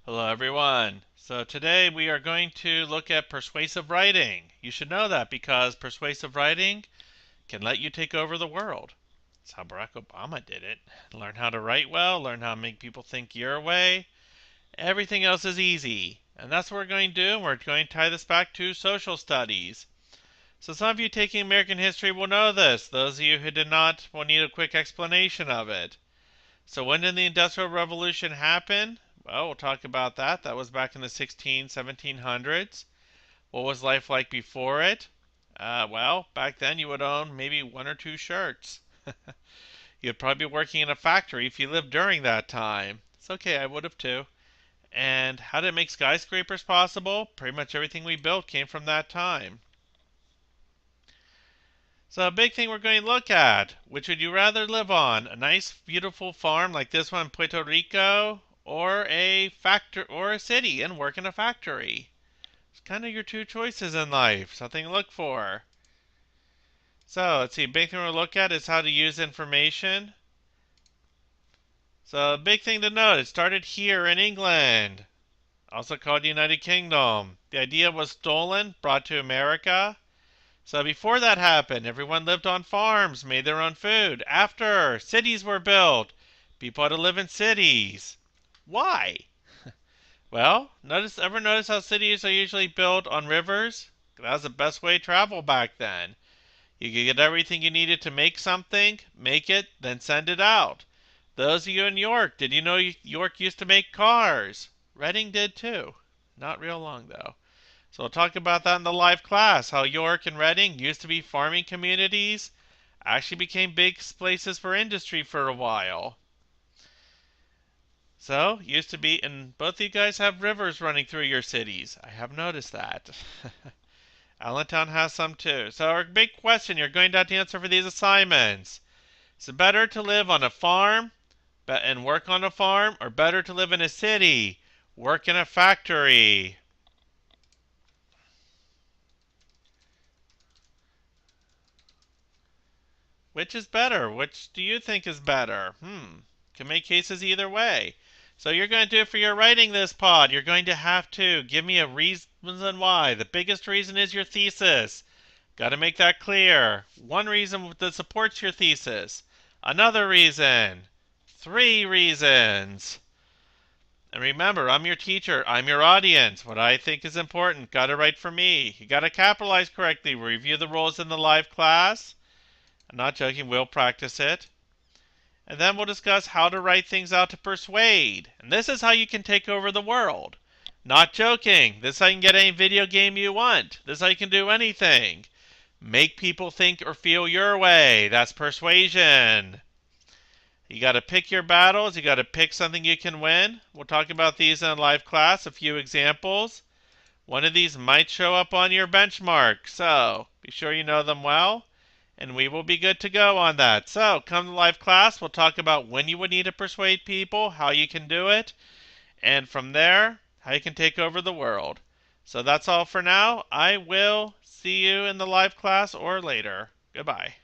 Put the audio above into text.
Hello everyone. So today we are going to look at persuasive writing. You should know that because persuasive writing can let you take over the world. That's how Barack Obama did it. Learn how to write well, learn how to make people think your way. Everything else is easy. And that's what we're going to do. We're going to tie this back to social studies. So some of you taking American history will know this. Those of you who did not will need a quick explanation of it. So when did the Industrial Revolution happen? Well, we'll talk about that. That was back in the 1700s. What was life like before it? Well, back then you would own maybe one or two shirts. You'd probably be working in a factory if you lived during that time. It's okay, I would have too. And how did it make skyscrapers possible? Pretty much everything we built came from that time. So a big thing we're going to look at, which would you rather live on? A nice beautiful farm like this one in Puerto Rico or a city and work in a factory? It's kind of your two choices in life, something to look for. So let's see, a big thing we'll look at is how to use information. So a big thing to note, it started here in England, also called the United Kingdom. The idea was stolen, brought to America. So before that happened, everyone lived on farms, made their own food. After, cities were built. People had to live in cities. Why? Well, ever notice how cities are usually built on rivers? That was the best way to travel back then. You could get everything you needed to make something, make it, then send it out. Those of you in York, did you know York used to make cars? Reading did too. Not real long though. So we'll talk about that in the live class, how York and Reading used to be farming communities, actually became big places for industry for a while. So, used to be, and both of you guys have rivers running through your cities. I have noticed that. Allentown has some too. So our big question you're going to have to answer for these assignments. Is it better to live on a farm and work on a farm, or better to live in a city, work in a factory? Which is better? Which do you think is better? Can make cases either way. So you're going to do it for your writing this pod. You're going to have to give me a reason why. The biggest reason is your thesis. Got to make that clear. One reason that supports your thesis. Another reason. Three reasons. And remember, I'm your teacher. I'm your audience. What I think is important. Got to write for me. You got to capitalize correctly. Review the rules in the live class. I'm not joking, we'll practice it. And then we'll discuss how to write things out to persuade. And this is how you can take over the world. Not joking. This is how you can get any video game you want. This is how you can do anything. Make people think or feel your way. That's persuasion. You got to pick your battles. You got to pick something you can win. We'll talk about these in a live class, a few examples. One of these might show up on your benchmark, so be sure you know them well. And we will be good to go on that. So come to live class. We'll talk about when you would need to persuade people, how you can do it, and from there, how you can take over the world. So that's all for now. I will see you in the live class or later. Goodbye.